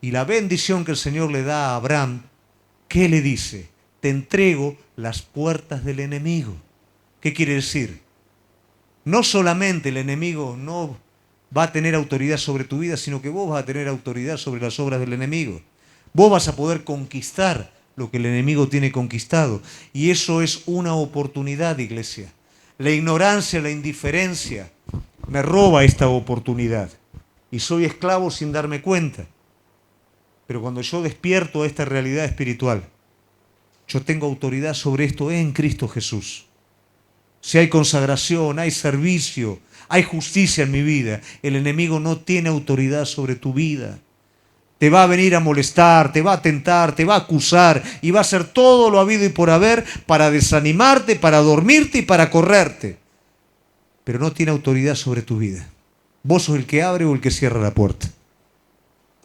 Y la bendición que el Señor le da a Abraham, ¿qué le dice? Te entrego las puertas del enemigo. ¿Qué quiere decir? No solamente el enemigo no va a tener autoridad sobre tu vida, sino que vos vas a tener autoridad sobre las obras del enemigo. Vos vas a poder conquistar lo que el enemigo tiene conquistado. Y eso es una oportunidad, iglesia. La ignorancia, la indiferencia me roba esta oportunidad. Y soy esclavo sin darme cuenta. Pero cuando yo despierto a esta realidad espiritual, yo tengo autoridad sobre esto en Cristo Jesús. Si hay consagración, hay servicio, hay justicia en mi vida, el enemigo no tiene autoridad sobre tu vida. Te va a venir a molestar, te va a tentar, te va a acusar y va a hacer todo lo habido y por haber para desanimarte, para dormirte y para correrte. Pero no tiene autoridad sobre tu vida. Vos sos el que abre o el que cierra la puerta.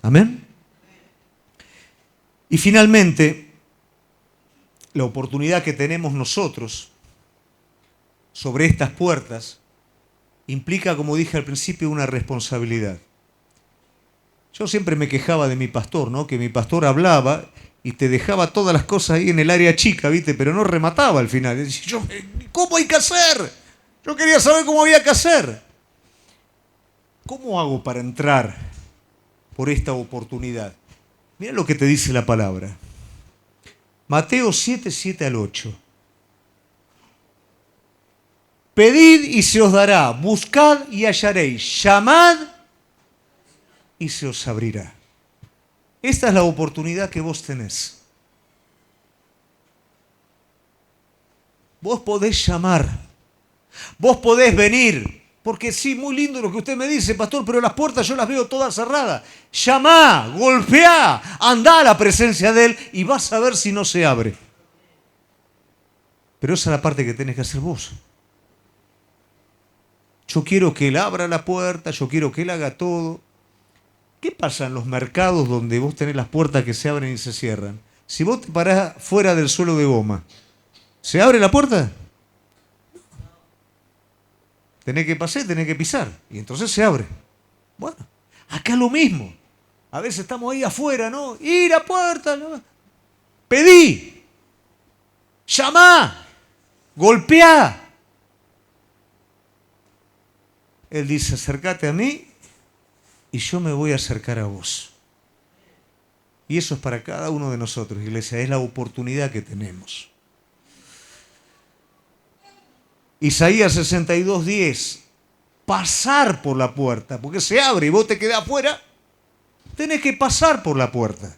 ¿Amén? Y finalmente, la oportunidad que tenemos nosotros sobre estas puertas implica, como dije al principio, una responsabilidad. Yo siempre me quejaba de mi pastor, ¿no? Que mi pastor hablaba y te dejaba todas las cosas ahí en el área chica, ¿viste? Pero no remataba al final. Decía, ¿cómo hay que hacer? Yo quería saber cómo había que hacer. ¿Cómo hago para entrar por esta oportunidad? Mira lo que te dice la palabra. Mateo 7, 7 al 8. Pedid y se os dará, buscad y hallaréis, llamad y se os abrirá. Esta es la oportunidad que vos tenés. Vos podés llamar, vos podés venir, porque sí, muy lindo lo que usted me dice, pastor, pero las puertas yo las veo todas cerradas. Llamá, golpeá, andá a la presencia de Él y vas a ver si no se abre. Pero esa es la parte que tenés que hacer vos. Yo quiero que Él abra la puerta, yo quiero que Él haga todo. ¿Qué pasa en los mercados donde vos tenés las puertas que se abren y se cierran? Si vos te parás fuera del suelo de goma, ¿se abre la puerta? Tenés que pasar, tenés que pisar. Y entonces se abre. Bueno, acá lo mismo. A veces estamos ahí afuera, ¿no? Y la puerta, ¿no? Pedí. Llamá. Golpeá. Él dice, acércate a mí y yo me voy a acercar a vos. Y eso es para cada uno de nosotros, iglesia. Es la oportunidad que tenemos. Isaías 62:10, pasar por la puerta, porque se abre y vos te quedás afuera, tenés que pasar por la puerta.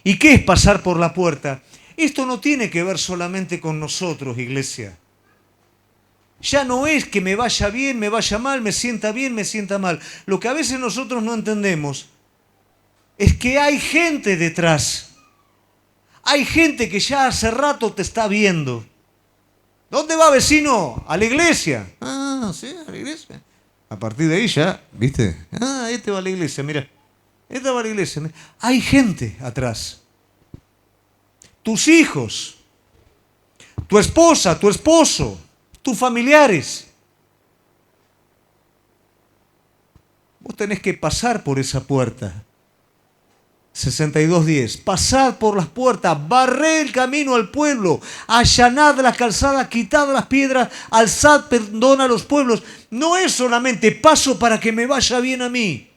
¿Y qué es pasar por la puerta? Esto no tiene que ver solamente con nosotros, iglesia. Ya no es que me vaya bien, me vaya mal, me sienta bien, me sienta mal. Lo que a veces nosotros no entendemos es que hay gente detrás. Hay gente que ya hace rato te está viendo. ¿Dónde va, vecino? A la iglesia. Ah, sí, a la iglesia. A partir de ahí ya, ¿viste? Ah, este va a la iglesia, mira. Este va a la iglesia. Hay gente atrás. Tus hijos, tu esposa, tu esposo, tus familiares. Vos tenés que pasar por esa puerta. 62:10. Pasad por las puertas, barred el camino al pueblo, allanad las calzadas, quitad las piedras, alzad perdón a los pueblos. No es solamente paso para que me vaya bien a mí.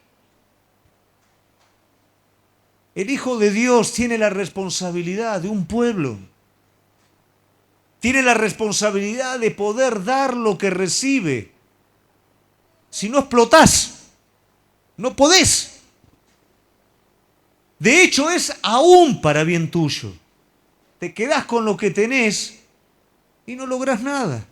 El Hijo de Dios tiene la responsabilidad de un pueblo. Tiene la responsabilidad de poder dar lo que recibe. Si no explotás, no podés. De hecho, es aún para bien tuyo. Te quedás con lo que tenés y no lográs nada.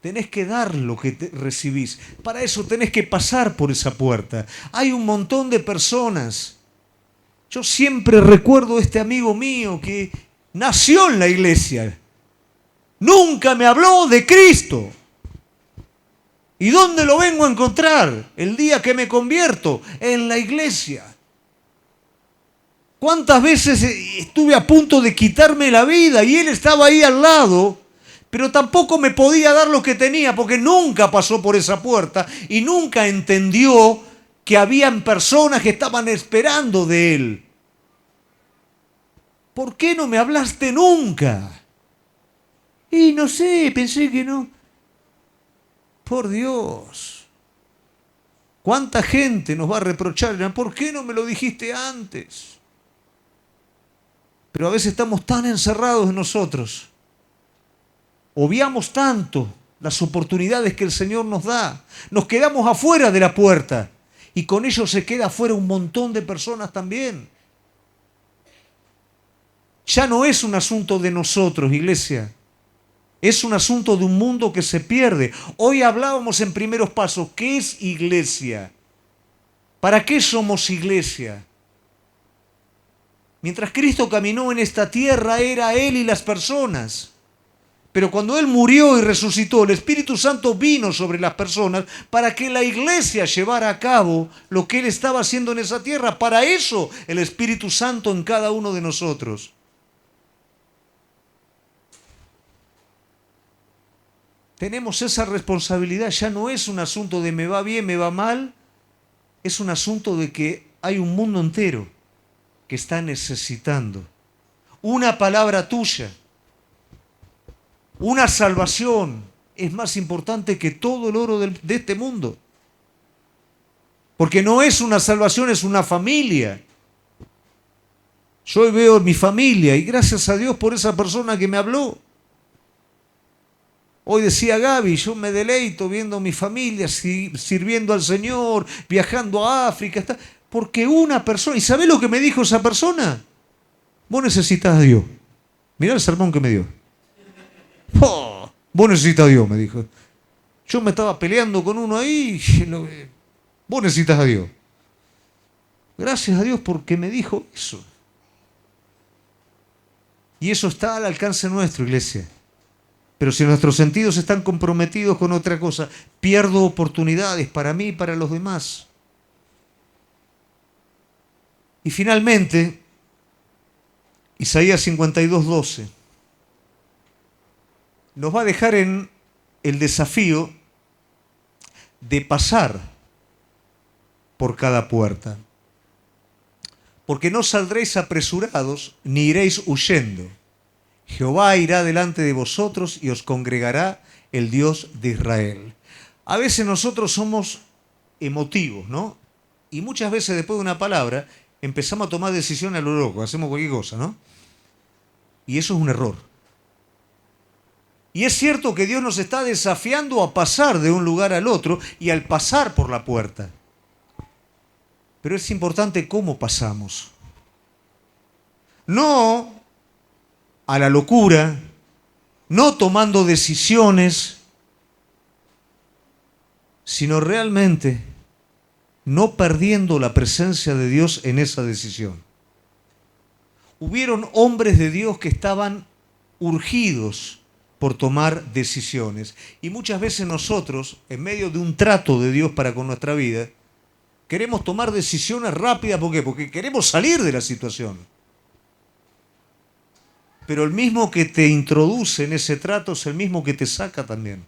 Tenés que dar lo que recibís. Para eso tenés que pasar por esa puerta. Hay un montón de personas. Yo siempre recuerdo a este amigo mío que nació en la iglesia. Nunca me habló de Cristo. ¿Y dónde lo vengo a encontrar? El día que me convierto, en la iglesia. ¿Cuántas veces estuve a punto de quitarme la vida y él estaba ahí al lado, pero tampoco me podía dar lo que tenía porque nunca pasó por esa puerta y nunca entendió que habían personas que estaban esperando de él? ¿Por qué no me hablaste nunca? Y no sé, pensé que no. Por Dios. ¿Cuánta gente nos va a reprochar? ¿Por qué no me lo dijiste antes? Pero a veces estamos tan encerrados en nosotros. Obviamos tanto las oportunidades que el Señor nos da. Nos quedamos afuera de la puerta. Y con ello se queda afuera un montón de personas también. Ya no es un asunto de nosotros, iglesia. Es un asunto de un mundo que se pierde. Hoy hablábamos en primeros pasos. ¿Qué es iglesia? ¿Para qué somos iglesia? Mientras Cristo caminó en esta tierra, era Él y las personas. Pero cuando Él murió y resucitó, el Espíritu Santo vino sobre las personas para que la iglesia llevara a cabo lo que Él estaba haciendo en esa tierra. Para eso el Espíritu Santo en cada uno de nosotros. Tenemos esa responsabilidad. Ya no es un asunto de me va bien, me va mal. Es un asunto de que hay un mundo entero que está necesitando una palabra tuya. Una salvación es más importante que todo el oro de este mundo. Porque no es una salvación, es una familia. Yo hoy veo mi familia y gracias a Dios por esa persona que me habló. Hoy decía Gaby, yo me deleito viendo a mi familia, sirviendo al Señor, viajando a África, porque una persona, ¿y sabés lo que me dijo esa persona? Vos necesitas a Dios. Mirá el sermón que me dio. Oh, vos necesitas a Dios, me dijo. Yo me estaba peleando con uno ahí, vos necesitas a Dios. Gracias a Dios porque me dijo eso. Y eso está al alcance nuestro, iglesia. Pero si nuestros sentidos están comprometidos con otra cosa, pierdo oportunidades para mí y para los demás. Y finalmente, Isaías 52:12 nos va a dejar en el desafío de pasar por cada puerta. Porque no saldréis apresurados, ni iréis huyendo. Jehová irá delante de vosotros y os congregará el Dios de Israel. A veces nosotros somos emotivos, ¿no? Y muchas veces después de una palabra empezamos a tomar decisiones a lo loco, hacemos cualquier cosa, ¿no? Y eso es un error. Y es cierto que Dios nos está desafiando a pasar de un lugar al otro y al pasar por la puerta. Pero es importante cómo pasamos. No a la locura, no tomando decisiones, sino realmente no perdiendo la presencia de Dios en esa decisión. Hubieron hombres de Dios que estaban urgidos por tomar decisiones. Y muchas veces nosotros, en medio de un trato de Dios para con nuestra vida, queremos tomar decisiones rápidas. ¿Por qué? Porque queremos salir de la situación. Pero el mismo que te introduce en ese trato es el mismo que te saca también.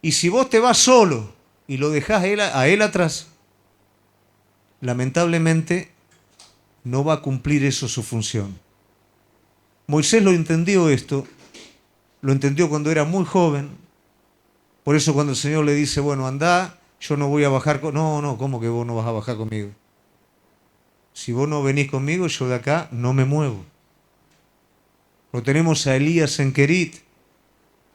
Y si vos te vas solo y lo dejás a él atrás, lamentablemente no va a cumplir eso su función. Moisés lo entendió esto, lo entendió cuando era muy joven. Por eso cuando el Señor le dice, bueno, andá, yo no voy a bajar No, ¿cómo que vos no vas a bajar conmigo? Si vos no venís conmigo, yo de acá no me muevo. Lo tenemos a Elías en Querit.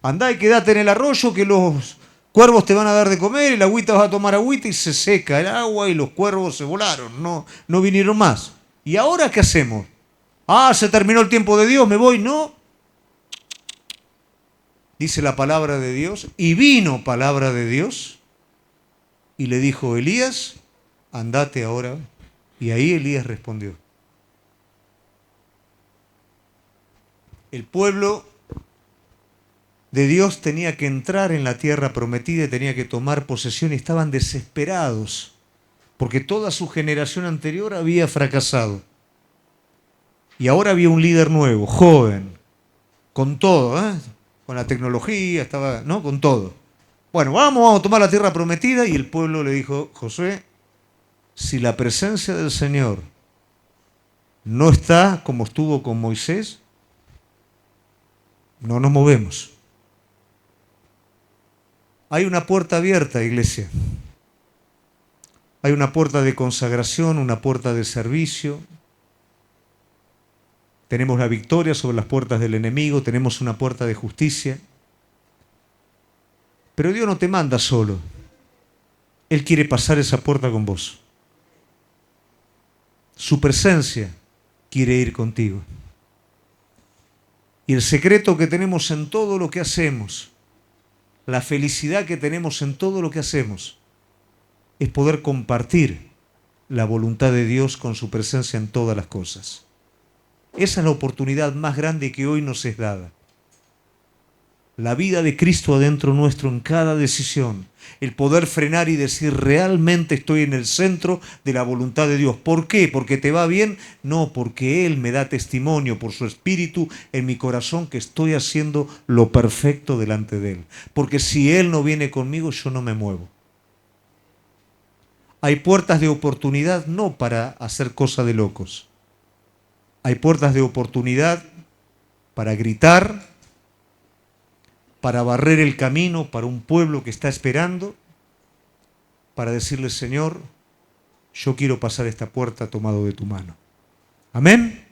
Andá y quedate en el arroyo que los cuervos te van a dar de comer, el agüita vas a tomar agüita y se seca el agua y los cuervos se volaron, no vinieron más. ¿Y ahora qué hacemos? Ah, se terminó el tiempo de Dios, me voy. No. Dice la palabra de Dios, y vino palabra de Dios, y le dijo, Elías, andate ahora. Y ahí Elías respondió. El pueblo de Dios tenía que entrar en la tierra prometida y tenía que tomar posesión y estaban desesperados porque toda su generación anterior había fracasado. Y ahora había un líder nuevo, joven, con todo, con la tecnología, estaba, ¿no? Con todo. Bueno, vamos a tomar la tierra prometida y el pueblo le dijo, Josué, si la presencia del Señor no está como estuvo con Moisés, no nos movemos. Hay una puerta abierta, iglesia. Hay una puerta de consagración, una puerta de servicio. Tenemos la victoria sobre las puertas del enemigo, tenemos una puerta de justicia. Pero Dios no te manda solo. Él quiere pasar esa puerta con vos. Su presencia quiere ir contigo. Y el secreto que tenemos en todo lo que hacemos, la felicidad que tenemos en todo lo que hacemos, es poder compartir la voluntad de Dios con su presencia en todas las cosas. Esa es la oportunidad más grande que hoy nos es dada. La vida de Cristo adentro nuestro en cada decisión. El poder frenar y decir, realmente estoy en el centro de la voluntad de Dios. ¿Por qué? ¿Porque te va bien? No, porque Él me da testimonio por su Espíritu en mi corazón que estoy haciendo lo perfecto delante de Él. Porque si Él no viene conmigo, yo no me muevo. Hay puertas de oportunidad no para hacer cosas de locos. Hay puertas de oportunidad para gritar, para barrer el camino para un pueblo que está esperando, para decirle, Señor, yo quiero pasar esta puerta tomado de tu mano. Amén.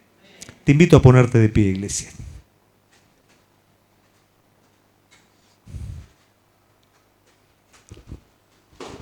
Te invito a ponerte de pie, iglesia.